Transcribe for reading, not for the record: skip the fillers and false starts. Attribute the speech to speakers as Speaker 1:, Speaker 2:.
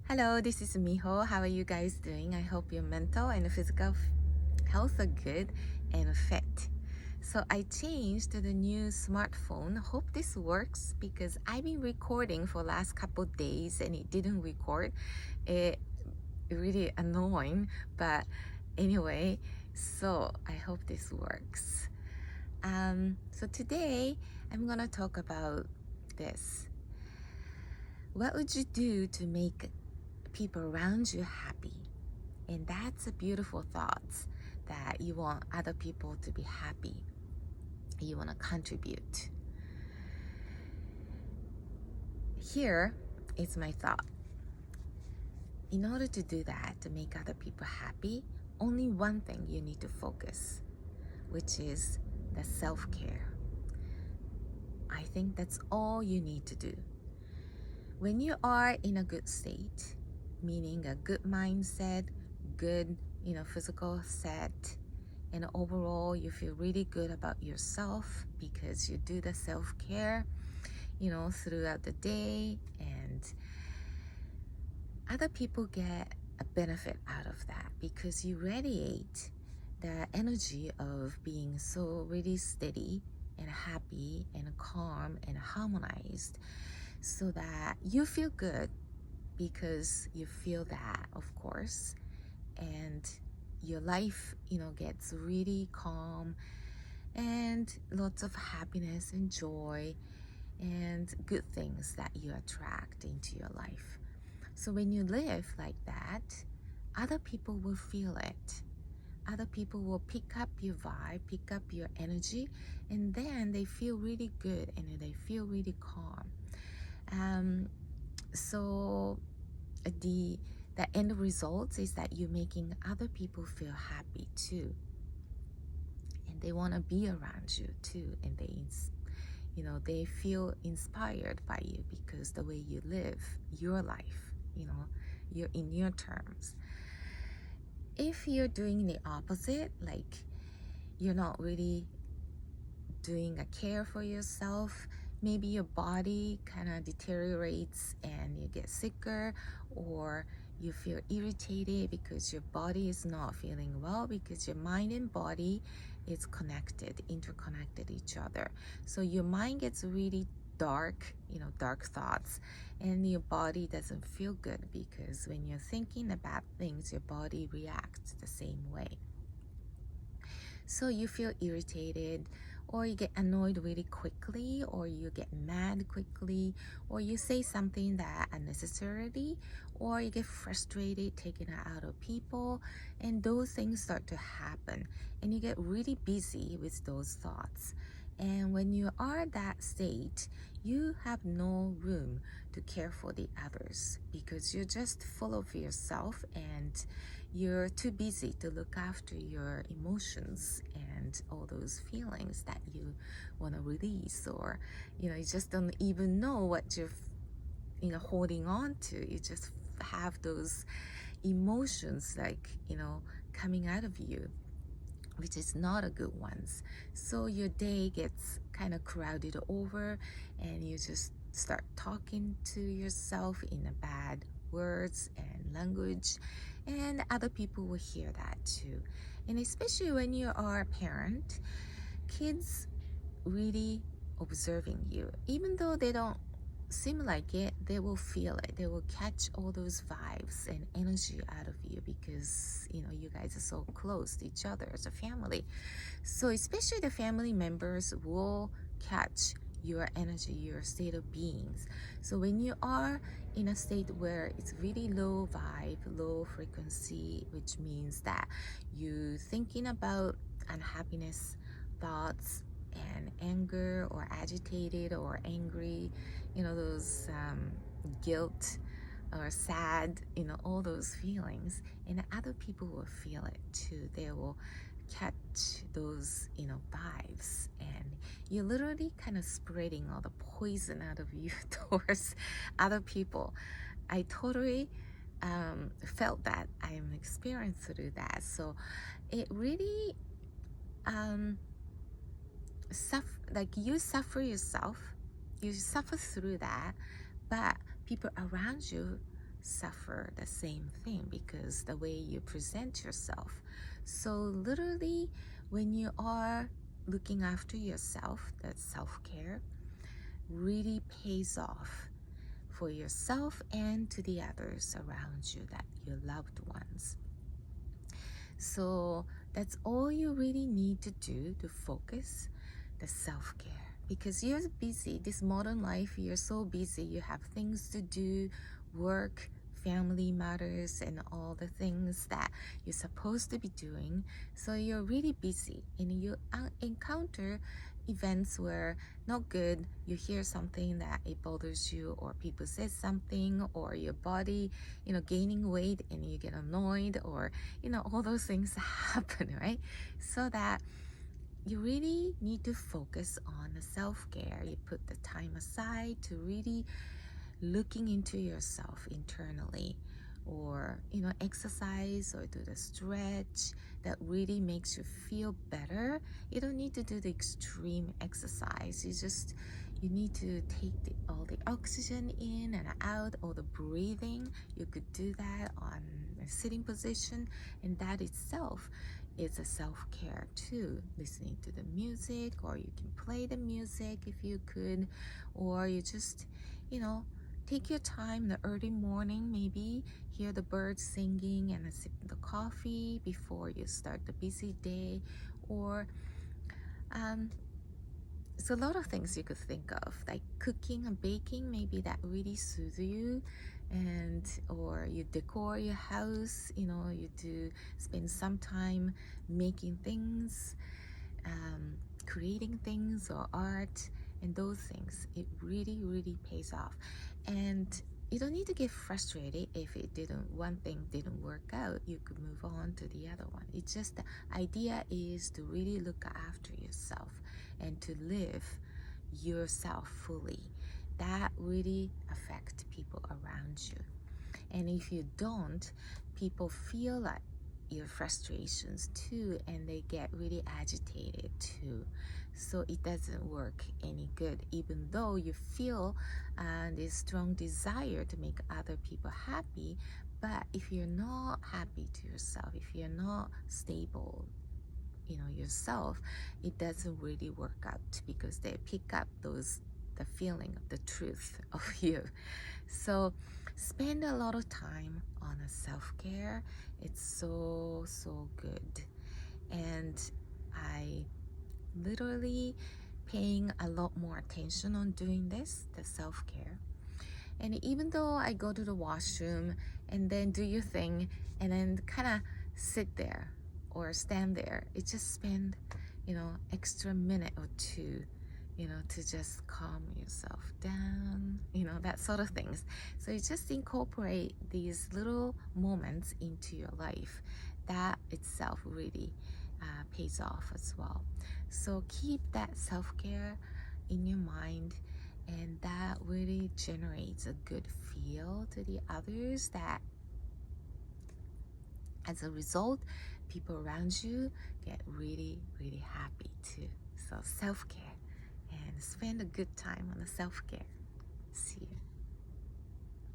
Speaker 1: Hello, this is Miho. How are you guys doing? I hope your mental and physical health are good and fit. So I changed to the new smartphone. Hope this works because I've been recording for last couple days and it didn't record. It really annoying, but anyway, so I hope this works. So today I'm gonna talk about this. What would you do to make people around you happy? And that's a beautiful thought that you want other people to be happy. You want to contribute. Here is my thought. In order to do that, to make other people happy, only one thing you need to focus, which is the self-care. I think that's all you need to do. When you are in a good state, meaning a good mindset, good, physical set, and overall you feel really good about yourself because you do the self-care, throughout the day, and other people get a benefit out of that because you radiate the energy of being so really steady and happy and calm and harmonized so that you feel good because you feel that, of course, and your life, gets really calm and lots of happiness and joy and good things that you attract into your life. So when you live like that, other people will feel it. Other people will pick up your vibe, pick up your energy, and then they feel really good and they feel really calm. So the end result is that you're making other people feel happy too, and they want to be around you too, and they feel inspired by you because the way you live your life, you're in your terms. If you're doing the opposite, like you're not really doing a care for yourself, maybe your body kind of deteriorates and you get sicker, or you feel irritated because your body is not feeling well because your mind and body is interconnected each other. So your mind gets really dark, dark thoughts, and your body doesn't feel good because when you're thinking about things, your body reacts the same way. So you feel irritated, or you get annoyed really quickly, or you get mad quickly, or you say something that unnecessarily, or you get frustrated, taken out of people, and those things start to happen, and you get really busy with those thoughts. And when you are that state, you have no room to care for the others because you're just full of yourself and you're too busy to look after your emotions and all those feelings that you want to release, or you just don't even know what you're holding on to. You just have those emotions coming out of you, which is not a good ones. So your day gets kind of crowded over and you just start talking to yourself in a bad words and language, and other people will hear that too. And especially when you are a parent, kids really observing you, even though they don't seem like it, they will feel it. They will catch all those vibes and energy out of you because you guys are so close to each other as a family. So especially the family members will catch your energy, your state of beings. So when you are in a state where it's really low vibe, low frequency, which means that you thinking about unhappiness thoughts and anger or agitated or angry, those guilt or sad, all those feelings, and other people will feel it too. They will catch those, vibes, and you're literally kind of spreading all the poison out of you towards other people. I totally felt that. I am experienced through that. So it really you suffer yourself, you suffer through that, but people around you suffer the same thing because the way you present yourself. So literally, when you are looking after yourself, that self-care really pays off for yourself and to the others around you, that your loved ones. So that's all you really need to do to focus the self-care, because you're busy. This modern life, you're so busy. You have things to do, work, family matters, and all the things that you're supposed to be doing. So you're really busy, and you encounter events where not good. You hear something that it bothers you, or people say something, or your body, gaining weight and you get annoyed, or all those things happen, right? So that you really need to focus on the self-care. You put the time aside to really looking into yourself internally, or exercise or do the stretch that really makes you feel better. You don't need to do the extreme exercise. You need to take all the oxygen in and out, all the breathing. You could do that on a sitting position, and that itself is a self-care too. Listening to the music, or you can play the music if you could, or you just take your time in the early morning, maybe hear the birds singing and sip the coffee before you start the busy day. Or it's a lot of things you could think of, like cooking and baking. Maybe that really soothes you, or you decor your house. You do spend some time making things, creating things or art, and those things. It really, really pays off. And you don't need to get frustrated if one thing didn't work out. You could move on to the other one. It's just the idea is to really look after yourself and to live yourself fully. That really affects people around you. And if you don't, people feel like your frustrations too, and they get really agitated too. So it doesn't work any good, even though you feel this strong desire to make other people happy. But if you're not happy to yourself, if you're not stable, yourself, it doesn't really work out, because they pick up the feeling of the truth of you. So spend a lot of time on a self-care. It's so good. And I literally paying a lot more attention on doing this, the self-care. And even though I go to the washroom and then do your thing and then kind of sit there or stand there, it just spend extra minute or two to just calm yourself down, that sort of things. So you just incorporate these little moments into your life. That itself really pays off as well. So keep that self-care in your mind, and that really generates a good feel to the others, that as a result, people around you get really, really happy too. So self-care, and spend a good time on the self-care. See you.